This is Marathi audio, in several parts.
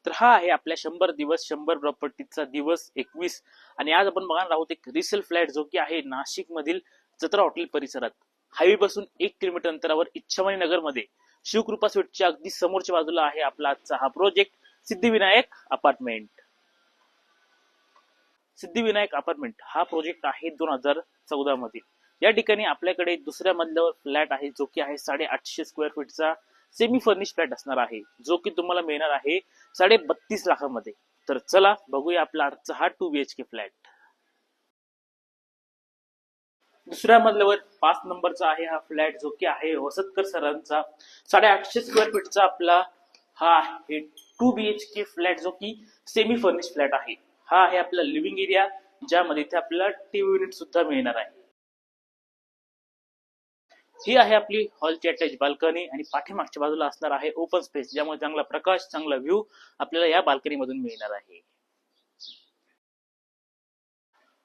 तर हा आहे आपल्या 100 दिवस 100 प्रॉपर्टीचा दिवस 21. आणि आज आपण बघणार आहोत एक रिसेल फ्लॅट जो की आहे नाशिक मधील जत्रा हॉटेल परिसरात. हायवे पासून 1 किलोमीटर अंतरावर इच्छामणी नगर मध्ये शिवकृपा स्वीटच्या अगदी समोरच्या बाजूला आहे आपला आजचा हा project Siddhivinayak apartment. Siddhivinayak apartment हा प्रोजेक्ट आहे 2014 मध्ये. या ठिकाणी आपल्याकडे दुसऱ्या मजल्यावर फ्लॅट आहे जो की आहे 850 स्क्वेअर फीटचा सेमी फर्निश फ्लॅट असणार आहे, जो की तुम्हाला मिळणार आहे 32.5 लाखामध्ये. तर चला बघूया आपला आजचा हा 2 BHK फ्लॅट. दुसऱ्या मजल्यावर 5 नंबरचा आहे हा फ्लॅट जो की आहे वसतकर सरांचा 850 स्क्वेअर फीटचा आपला हा आहे 2 BHK फ्लॅट जो की सेमी फर्निश फ्लॅट आहे. हा आहे आपला लिव्हिंग एरिया, ज्यामध्ये इथे आपल्याला टीव्ही युनिट सुद्धा मिळणार आहे. ही आहे आपली हॉलची अटॅच बाल्कनी आणि पाठीमागच्या बाजूला असणार आहे ओपन स्पेस, ज्यामुळे चांगला प्रकाश चांगला व्ह्यू आपल्याला या बाल्कनी मधून मिळणार आहे.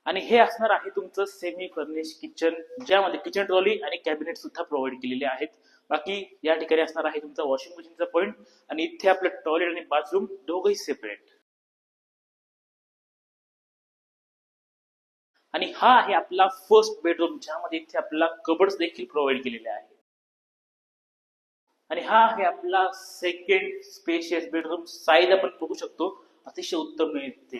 आणि हे असणार आहे तुमचं सेमी फर्निश किचन, ज्यामध्ये किचन ट्रॉली आणि कॅबिनेट सुद्धा प्रोव्हाइड केलेले आहेत. बाकी या ठिकाणी असणार आहे तुमचा वॉशिंग मशीनचा पॉइंट आणि इथे आपलं टॉयलेट आणि बाथरूम दोघंही सेपरेट. आणि हा आहे आपला फर्स्ट बेडरूम, ज्यामध्ये इथे आपल्याला कबर्ड्स देखील प्रोव्हाइड केलेले आहे. आणि हा आहे आपला सेकंड स्पेशियस बेडरूम. साईज आपण बघू शकतो अतिशय उत्तम मिळते.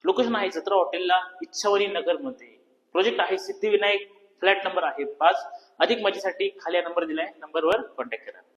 लोकेशन आहे जत्रा हॉटेलला इच्छावरी नगर मध्ये. प्रोजेक्ट आहे सिद्धिविनायक. फ्लॅट नंबर आहे 5. अधिक माहितीसाठी खाली नंबर दिलाय, नंबरवर कॉन्टॅक्ट करा.